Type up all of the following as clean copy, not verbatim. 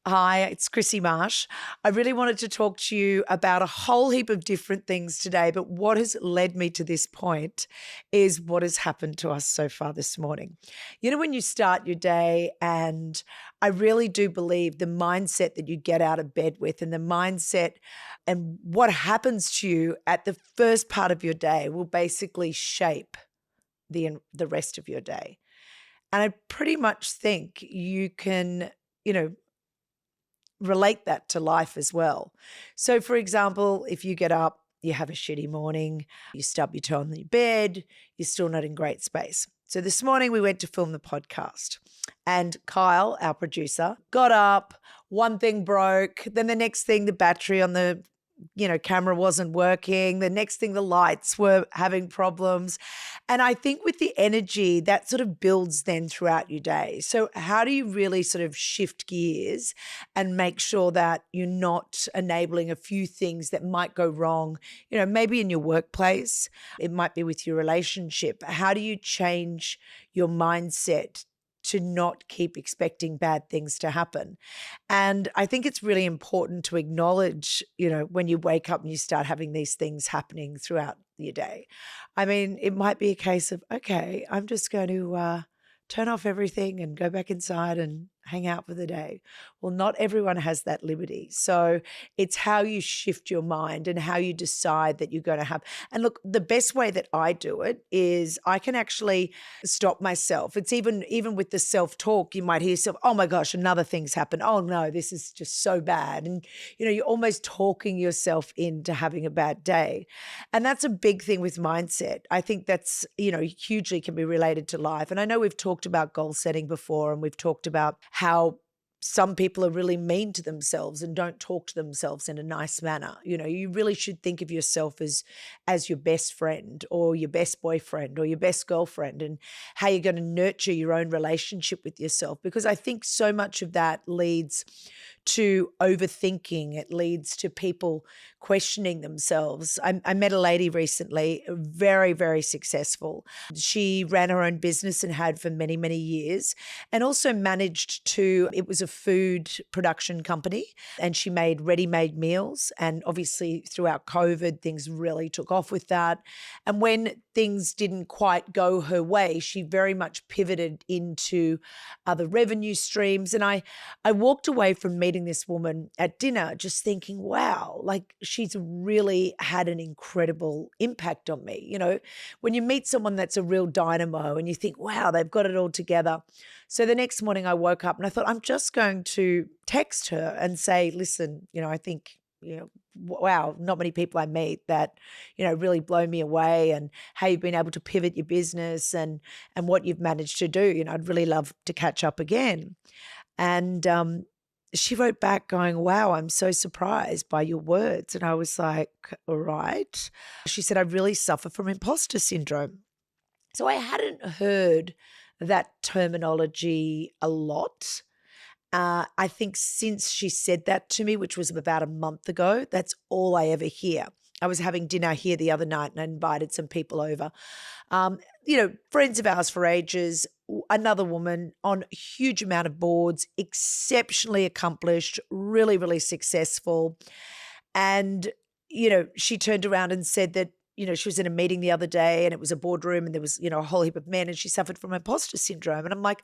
Hi, it's Chrissy Marsh. I really wanted to talk to you about a whole heap of different things today, but what has led me to this point is what has happened to us so far this morning. You know, when you start your day, and I really do believe the mindset that you get out of bed with and the mindset and what happens to you at the first part of your day will basically shape the rest of your day. And I pretty much think you can, you know, relate that to life as well. So, for example, if you get up, you have a shitty morning, you stub your toe on your bed, you're still not in great space. So this morning we went to film the podcast and Kyle, our producer, got up, one thing broke, then the next thing the battery on the camera wasn't working. The next thing, the lights were having problems. And I think with the energy, that sort of builds then throughout your day. So how do you really sort of shift gears and make sure that you're not enabling a few things that might go wrong, maybe in your workplace, it might be with your relationship. How do you change your mindset to not keep expecting bad things to happen? And I think it's really important to acknowledge, when you wake up and you start having these things happening throughout your day. I mean, it might be a case of, okay, I'm just going to turn off everything and go back inside and hang out for the day. Well, not everyone has that liberty. So it's how you shift your mind and how you decide that you're going to have. And look, the best way that I do it is I can actually stop myself. It's even with the self-talk, you might hear yourself, oh my gosh, another thing's happened. Oh no, this is just so bad. And, you're almost talking yourself into having a bad day. And that's a big thing with mindset. I think that's, hugely can be related to life. And I know we've talked about goal setting before, and we've talked about how some people are really mean to themselves and don't talk to themselves in a nice manner. You really should think of yourself as your best friend or your best boyfriend or your best girlfriend, and how you're going to nurture your own relationship with yourself. Because I think so much of that leads to overthinking. It leads to people questioning themselves. I met a lady recently, very, very successful. She ran her own business and had for many, many years, and also it was a food production company, and she made ready-made meals. And obviously throughout COVID, things really took off with that. And when things didn't quite go her way, she very much pivoted into other revenue streams. And I walked away from meeting this woman at dinner just thinking, wow, like she's really had an incredible impact on me. When you meet someone that's a real dynamo and you think, wow, they've got it all together. So the next morning I woke up and I thought, I'm just going to text her and say, listen, I think, wow, not many people I meet that, really blow me away, and how you've been able to pivot your business and what you've managed to do. I'd really love to catch up again. And she wrote back going, wow, I'm so surprised by your words. And I was like, all right. She said, I really suffer from imposter syndrome. So I hadn't heard that terminology a lot. I think since she said that to me, which was about a month ago, that's all I ever hear. I was having dinner here the other night and I invited some people over. Friends of ours for ages, another woman on a huge amount of boards, exceptionally accomplished, really, really successful. And, she turned around and said that, she was in a meeting the other day and it was a boardroom and there was, a whole heap of men, and she suffered from imposter syndrome. And I'm like,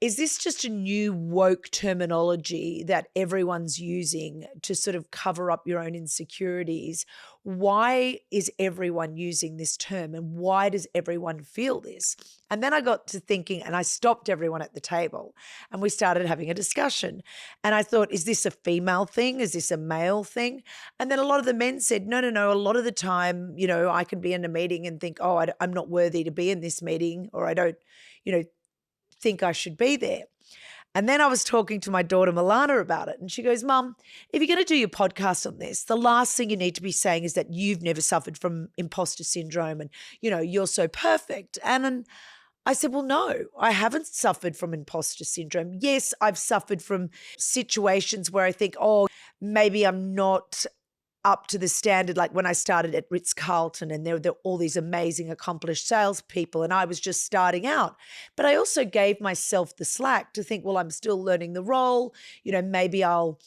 is this just a new woke terminology that everyone's using to sort of cover up your own insecurities? Why is everyone using this term, and why does everyone feel this? And then I got to thinking, and I stopped everyone at the table and we started having a discussion. And I thought, is this a female thing? Is this a male thing? And then a lot of the men said, no. A lot of the time, I can be in a meeting and think, oh, I'm not worthy to be in this meeting, or I don't, think I should be there. And then I was talking to my daughter Milana about it, and she goes, Mum, if you're going to do your podcast on this, the last thing you need to be saying is that you've never suffered from imposter syndrome and, you're so perfect. And I said, well, no, I haven't suffered from imposter syndrome. Yes, I've suffered from situations where I think, oh, maybe I'm not up to the standard, like when I started at Ritz Carlton and there were all these amazing accomplished salespeople and I was just starting out. But I also gave myself the slack to think, well, I'm still learning the role, maybe I'll,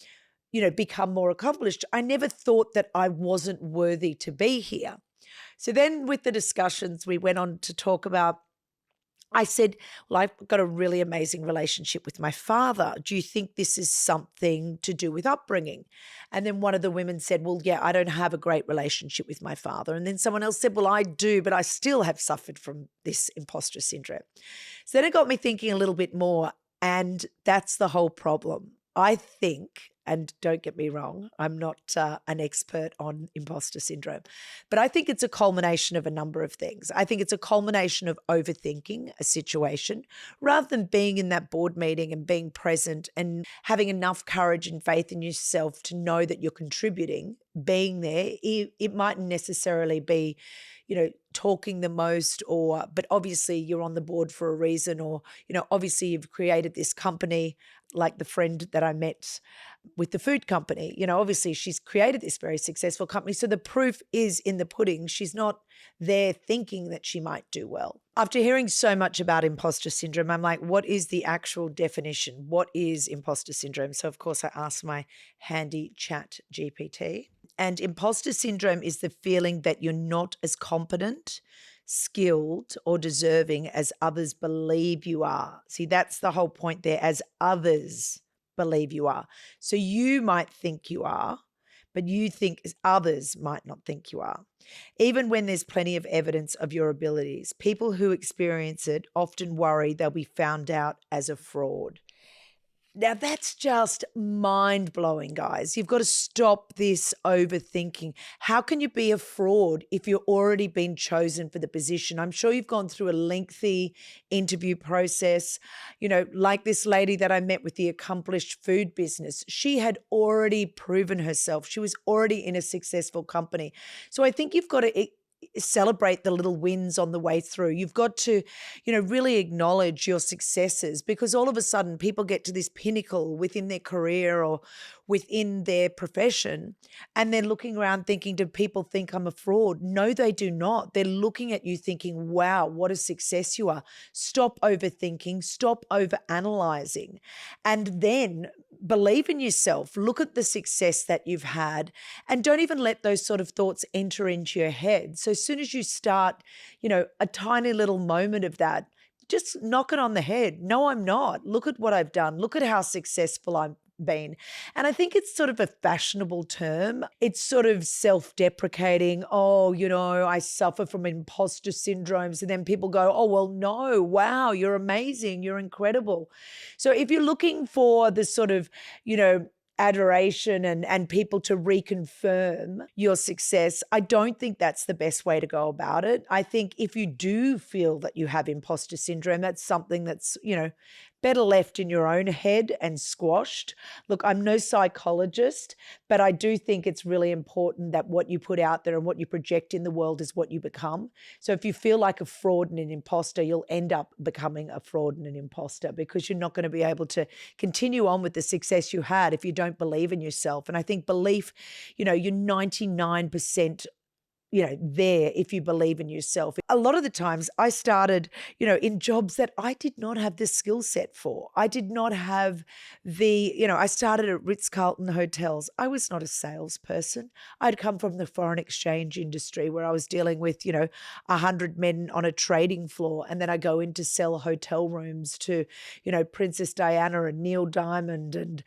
become more accomplished. I never thought that I wasn't worthy to be here. So then with the discussions, we went on to talk about, I said, well, I've got a really amazing relationship with my father. Do you think this is something to do with upbringing? And then one of the women said, well, yeah, I don't have a great relationship with my father. And then someone else said, well, I do, but I still have suffered from this imposter syndrome. So then it got me thinking a little bit more, and that's the whole problem. I think, and don't get me wrong, I'm not an expert on imposter syndrome, but I think it's a culmination of a number of things. I think it's a culmination of overthinking a situation rather than being in that board meeting and being present and having enough courage and faith in yourself to know that you're contributing, being there. It mightn't necessarily be, talking the most, but obviously you're on the board for a reason, or, obviously you've created this company, like the friend that I met with the food company. Obviously she's created this very successful company. So the proof is in the pudding. She's not there thinking that she might do well. After hearing so much about imposter syndrome, I'm like, what is the actual definition? What is imposter syndrome? So of course I asked my handy chat GPT. And imposter syndrome is the feeling that you're not as competent, skilled, or deserving as others believe you are. See, that's the whole point there, as others believe you are. So you might think you are, but you think others might not think you are. Even when there's plenty of evidence of your abilities, people who experience it often worry they'll be found out as a fraud. Now, that's just mind-blowing, guys. You've got to stop this overthinking. How can you be a fraud if you've already been chosen for the position? I'm sure you've gone through a lengthy interview process. Like this lady that I met with the accomplished food business, she had already proven herself. She was already in a successful company. So I think you've got to celebrate the little wins on the way through. You've got to, really acknowledge your successes, because all of a sudden people get to this pinnacle within their career or within their profession, and they're looking around thinking, do people think I'm a fraud? No, they do not. They're looking at you thinking, wow, what a success you are. Stop overthinking, stop overanalyzing, and then believe in yourself. Look at the success that you've had, and don't even let those sort of thoughts enter into your head. So as soon as you start, a tiny little moment of that, just knock it on the head. No, I'm not. Look at what I've done. Look at how successful I've been. And I think it's sort of a fashionable term. It's sort of self-deprecating. Oh, I suffer from imposter syndromes. And then people go, oh, well, no, wow, you're amazing. You're incredible. So if you're looking for the sort of, adoration and people to reconfirm your success, I don't think that's the best way to go about it. I think if you do feel that you have imposter syndrome, that's something that's, better left in your own head and squashed. Look, I'm no psychologist, but I do think it's really important that what you put out there and what you project in the world is what you become. So if you feel like a fraud and an imposter, you'll end up becoming a fraud and an imposter, because you're not going to be able to continue on with the success you had if you don't believe in yourself. And I think belief, you're 99% there if you believe in yourself. A lot of the times I started, in jobs that I did not have the skill set for. I did not have I started at Ritz Carlton hotels. I was not a salesperson. I'd come from the foreign exchange industry where I was dealing with, 100 men on a trading floor. And then I go in to sell hotel rooms to, Princess Diana and Neil Diamond and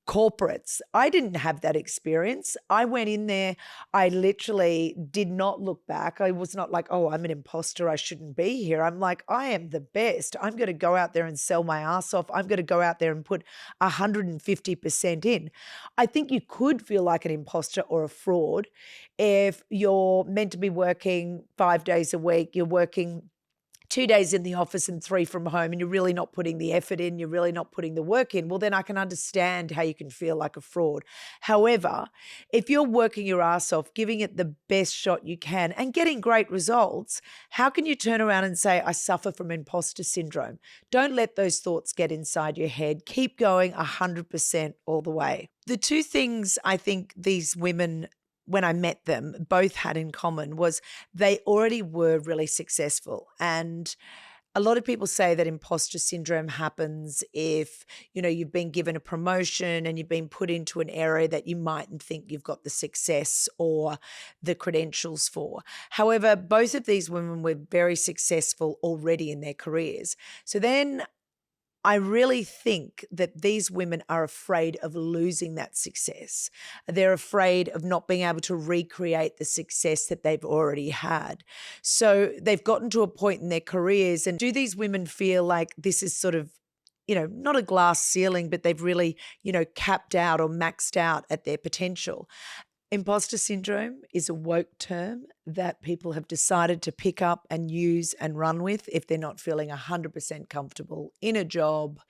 corporates. I didn't have that experience. I went in there. I literally did not look back. I was not like, oh, I'm an imposter, I shouldn't be here. I'm like, I am the best. I'm going to go out there and sell my ass off. I'm going to go out there and put 150% in. I think you could feel like an imposter or a fraud if you're meant to be working 5 days a week. You're working 2 days in the office and 3 from home, and you're really not putting the effort in, you're really not putting the work in. Well, then I can understand how you can feel like a fraud. However, if you're working your ass off, giving it the best shot you can and getting great results, how can you turn around and say, I suffer from imposter syndrome? Don't let those thoughts get inside your head. Keep going 100% all the way. The two things I think these women when I met them, both had in common was they already were really successful. And a lot of people say that imposter syndrome happens if, you've been given a promotion and you've been put into an area that you mightn't think you've got the success or the credentials for. However, both of these women were very successful already in their careers. So then I really think that these women are afraid of losing that success. They're afraid of not being able to recreate the success that they've already had. So they've gotten to a point in their careers, and do these women feel like this is sort of, not a glass ceiling, but they've really, capped out or maxed out at their potential? Imposter syndrome is a woke term that people have decided to pick up and use and run with if they're not feeling 100% comfortable in a job,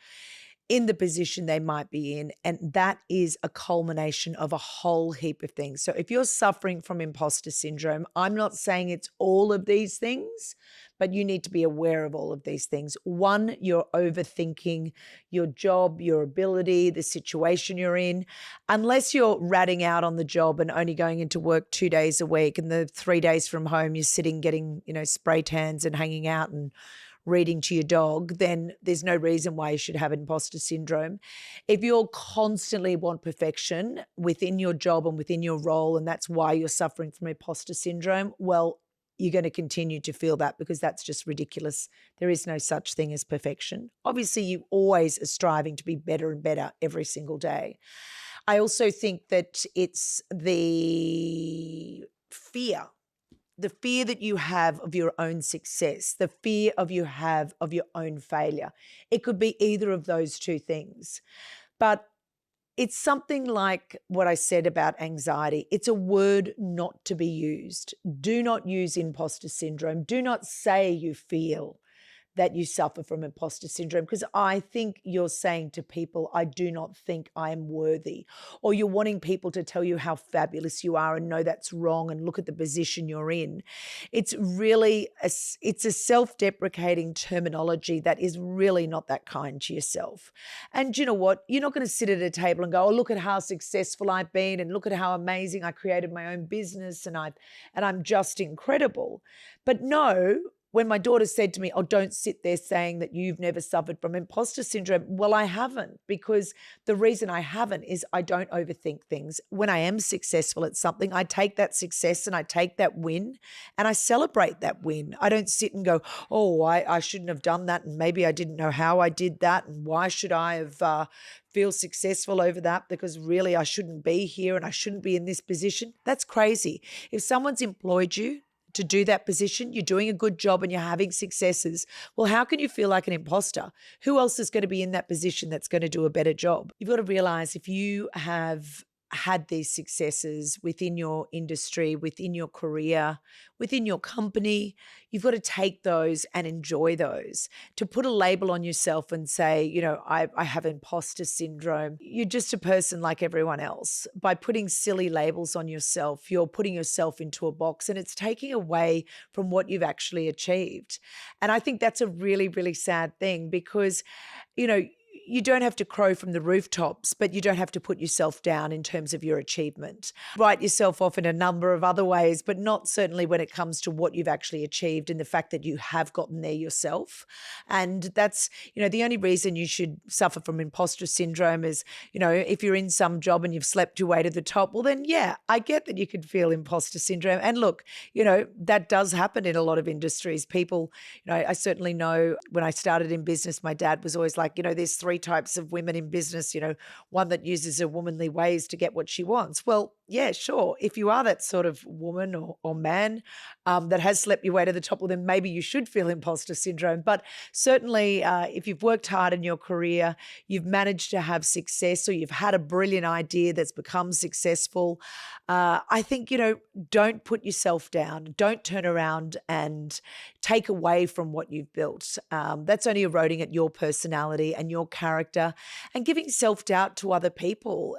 in the position they might be in. And that is a culmination of a whole heap of things. So if you're suffering from imposter syndrome, I'm not saying it's all of these things, but you need to be aware of all of these things. One, you're overthinking your job, your ability, the situation you're in. Unless you're ratting out on the job and only going into work 2 days a week, and the 3 days from home you're sitting getting, spray tans and hanging out and reading to your dog, then there's no reason why you should have imposter syndrome. If you're constantly want perfection within your job and within your role, and that's why you're suffering from imposter syndrome, well, you're going to continue to feel that because that's just ridiculous. There is no such thing as perfection. Obviously, you always are striving to be better and better every single day. I also think that it's the fear that you have of your own success, the fear of you have of your own failure. It could be either of those two things. But it's something like what I said about anxiety. It's a word not to be used. Do not use imposter syndrome. Do not say you feel that you suffer from imposter syndrome, because I think you're saying to people, I do not think I am worthy, or you're wanting people to tell you how fabulous you are, and no, that's wrong, and look at the position you're in. It's really it's a self-deprecating terminology that is really not that kind to yourself. And you know what? You're not going to sit at a table and go, oh, look at how successful I've been, and look at how amazing I created my own business, and I'm just incredible. But no, when my daughter said to me, oh, don't sit there saying that you've never suffered from imposter syndrome. Well, I haven't, because the reason I haven't is I don't overthink things. When I am successful at something, I take that success and I take that win and I celebrate that win. I don't sit and go, oh, I shouldn't have done that, and maybe I didn't know how I did that, and why should I have feel successful over that, because really I shouldn't be here and I shouldn't be in this position. That's crazy. If someone's employed you to do that position, you're doing a good job and you're having successes, well, how can you feel like an imposter? Who else is going to be in that position that's going to do a better job? You've got to realize, if you have had these successes within your industry, within your career, within your company, you've got to take those and enjoy those. To put a label on yourself and say, I have imposter syndrome, you're just a person like everyone else. By putting silly labels on yourself, you're putting yourself into a box, and it's taking away from what you've actually achieved. And I think that's a really, really sad thing, because, you don't have to crow from the rooftops, but you don't have to put yourself down in terms of your achievement. Write yourself off in a number of other ways, but not certainly when it comes to what you've actually achieved and the fact that you have gotten there yourself. And that's, the only reason you should suffer from imposter syndrome is, if you're in some job and you've slept your way to the top, well then, yeah, I get that you could feel imposter syndrome. And look, that does happen in a lot of industries. People, I certainly know when I started in business, my dad was always like, there's 3 types of women in business, one that uses her womanly ways to get what she wants. Well, yeah, sure. If you are that sort of woman or man that has slept your way to the top, well, then maybe you should feel imposter syndrome. But certainly if you've worked hard in your career, you've managed to have success, or you've had a brilliant idea that's become successful, I think, don't put yourself down. Don't turn around and take away from what you've built. That's only eroding at your personality and your character, and giving self-doubt to other people,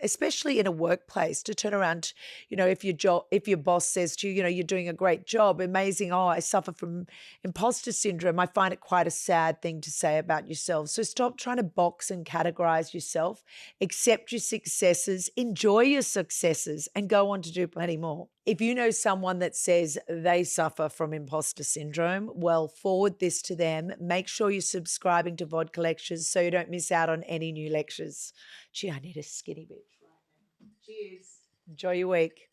especially in a workplace, to turn around, if your boss says to you, you're doing a great job, amazing. Oh, I suffer from imposter syndrome. I find it quite a sad thing to say about yourself. So stop trying to box and categorize yourself. Accept your successes, enjoy your successes, and go on to do plenty more. If you know someone that says they suffer from imposter syndrome, well, forward this to them. Make sure you're subscribing to Vodka Lectures so you don't miss out on any new lectures. Gee, I need a skinny bitch right now. Cheers. Enjoy your week.